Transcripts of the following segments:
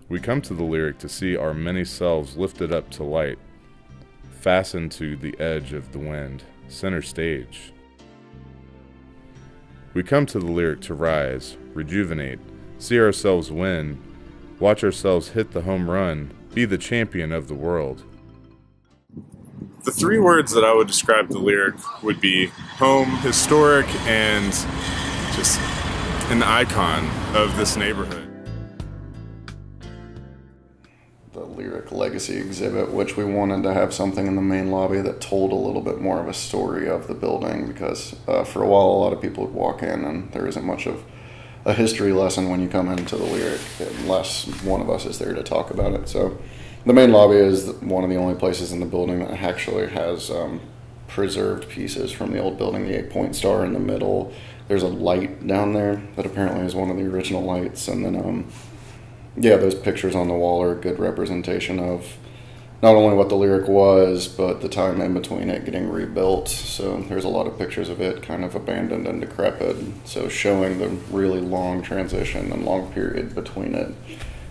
We come to the Lyric to see our many selves lifted up to light, fastened to the edge of the wind, center stage. We come to the Lyric to rise, rejuvenate, see ourselves win, watch ourselves hit the home run, be the champion of the world. The three words that I would describe the Lyric would be home, historic, and just an icon of this neighborhood. The Lyric Legacy exhibit, which we wanted to have something in the main lobby that told a little bit more of a story of the building, because for a while a lot of people would walk in and there isn't much of a history lesson when you come into the Lyric unless one of us is there to talk about it. So the main lobby is one of the only places in the building that actually has preserved pieces from the old building. The 8-point star in the middle. There's a light down there that apparently is one of the original lights, and then yeah, those pictures on the wall are a good representation of not only what the Lyric was, but the time in between it getting rebuilt. So there's a lot of pictures of it kind of abandoned and decrepit, so showing the really long transition and long period between it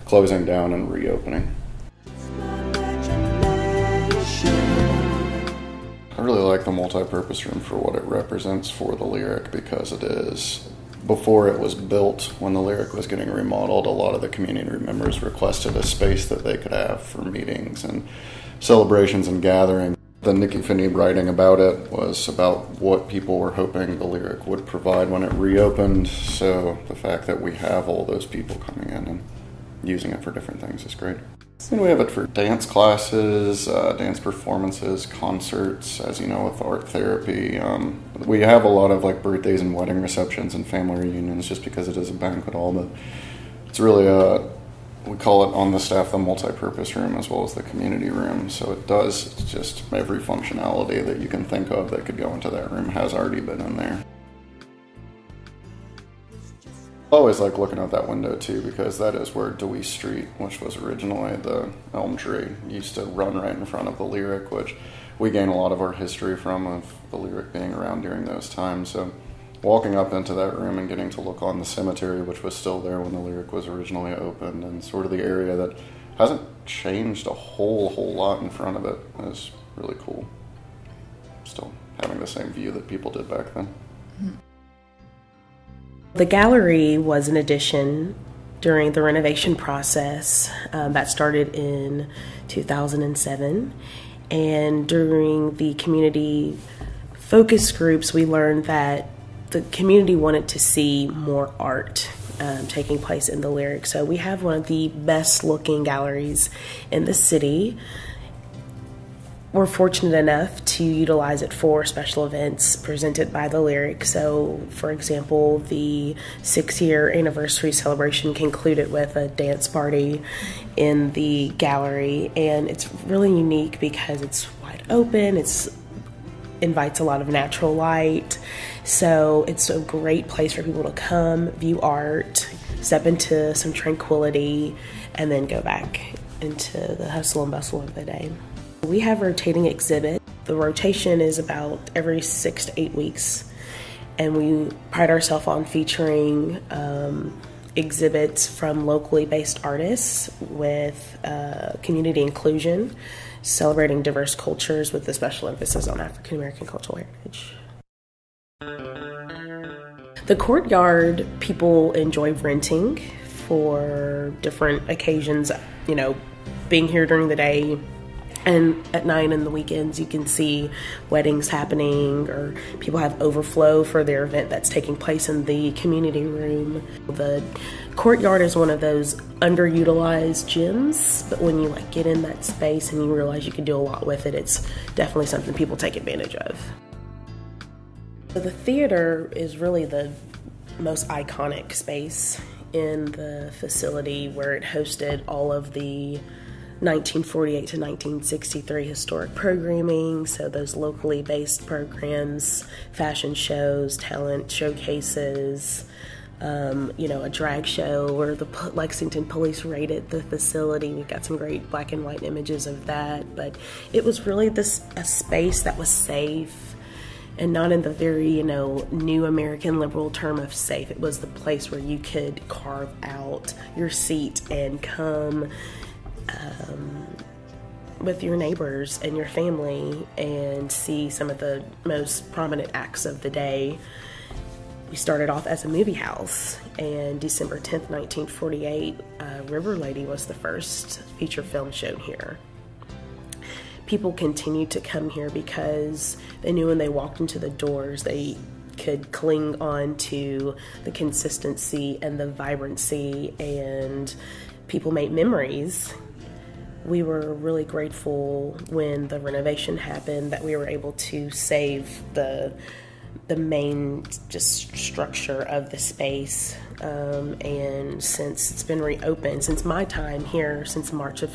closing down and reopening. I really like the multi-purpose room for what it represents for the Lyric, because it is, before it was built, when the Lyric was getting remodeled, a lot of the community members requested a space that they could have for meetings and celebrations and gatherings. The Nikki Finney writing about it was about what people were hoping the Lyric would provide when it reopened, so the fact that we have all those people coming in and using it for different things is great. And we have it for dance classes, dance performances, concerts, as you know, with art therapy. We have a lot of like birthdays and wedding receptions and family reunions just because it is a banquet hall, but it's really we call it on the staff the multi-purpose room as well as the community room. So it does just every functionality that you can think of that could go into that room has already been in there. I always like looking out that window too, because that is where Dewey Street, which was originally the elm tree, used to run right in front of the Lyric, which we gain a lot of our history from, of the Lyric being around during those times. So walking up into that room and getting to look on the cemetery, which was still there when the Lyric was originally opened, and sort of the area that hasn't changed a whole lot in front of it, is really cool. Still having the same view that people did back then. Mm-hmm. The gallery was an addition during the renovation process that started in 2007. And during the community focus groups, we learned that the community wanted to see more art taking place in the Lyric. So we have one of the best looking galleries in the city. We're fortunate enough to utilize it for special events presented by the Lyric. So, for example, the 6-year anniversary celebration concluded with a dance party in the gallery, and it's really unique because it's wide open, it invites a lot of natural light, so it's a great place for people to come, view art, step into some tranquility, and then go back into the hustle and bustle of the day. We have rotating exhibit. The rotation is about every 6 to 8 weeks, and we pride ourselves on featuring exhibits from locally based artists with community inclusion, celebrating diverse cultures with a special emphasis on African American cultural heritage. The courtyard, people enjoy renting for different occasions, you know, being here during the day. And at night and the weekends, you can see weddings happening, or people have overflow for their event that's taking place in the community room. The courtyard is one of those underutilized gyms, but when you get in that space and you realize you can do a lot with it, it's definitely something people take advantage of. So the theater is really the most iconic space in the facility, where it hosted all of the 1948 to 1963 historic programming, so those locally based programs, fashion shows, talent showcases, a drag show where the Lexington police raided the facility. We've got some great black and white images of that, but it was really a space that was safe and not in the very, new American liberal term of safe. It was the place where you could carve out your seat and come with your neighbors and your family and see some of the most prominent acts of the day. We started off as a movie house, and December 10th, 1948, River Lady was the first feature film shown here. People continued to come here because they knew when they walked into the doors, they could cling on to the consistency and the vibrancy, and people made memories. We were really grateful when the renovation happened that we were able to save the main just structure of the space, and since it's been reopened, since my time here, since March of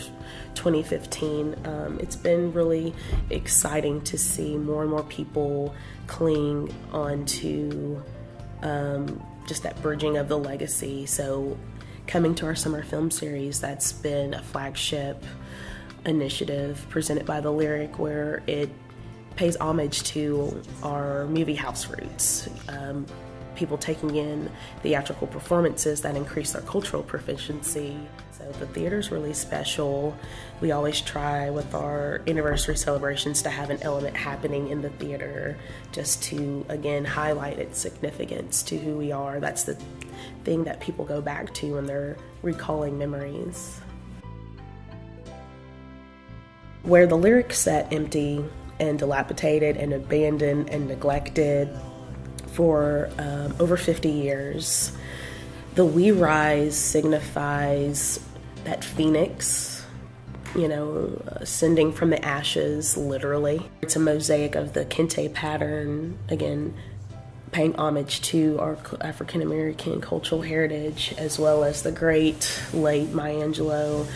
2015, it's been really exciting to see more and more people cling onto just that bridging of the legacy. So coming to our summer film series, that's been a flagship initiative presented by the Lyric, where it pays homage to our movie house roots. People taking in theatrical performances that increase their cultural proficiency. So the theater's really special. We always try with our anniversary celebrations to have an element happening in the theater just to, again, highlight its significance to who we are. That's the thing that people go back to when they're recalling memories. Where the Lyric sat empty and dilapidated and abandoned and neglected for over 50 years, the We Rise signifies that phoenix, ascending from the ashes, literally. It's a mosaic of the Kente pattern, again, paying homage to our African American cultural heritage, as well as the great late Maya Angelou,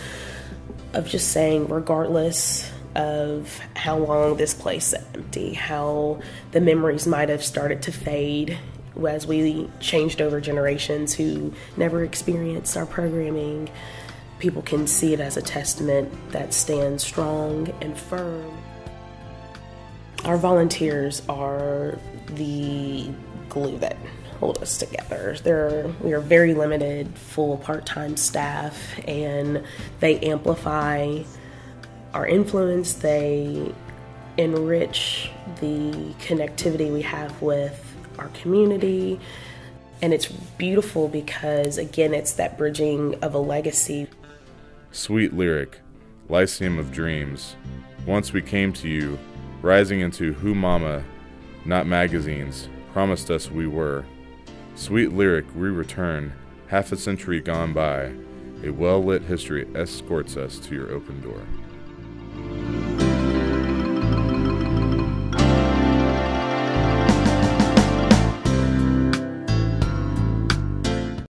of just saying, regardless of how long this place is empty, how the memories might have started to fade as we changed over generations who never experienced our programming, people can see it as a testament that stands strong and firm. Our volunteers are the glue that hold us together. We are very limited, full part-time staff, and they amplify our influence. They enrich the connectivity we have with our community, and it's beautiful because, again, it's that bridging of a legacy. Sweet Lyric, Lyceum of Dreams. Once we came to you, rising into Who Mama, not magazines, promised us we were. Sweet Lyric, we return, half a century gone by. A well-lit history escorts us to your open door.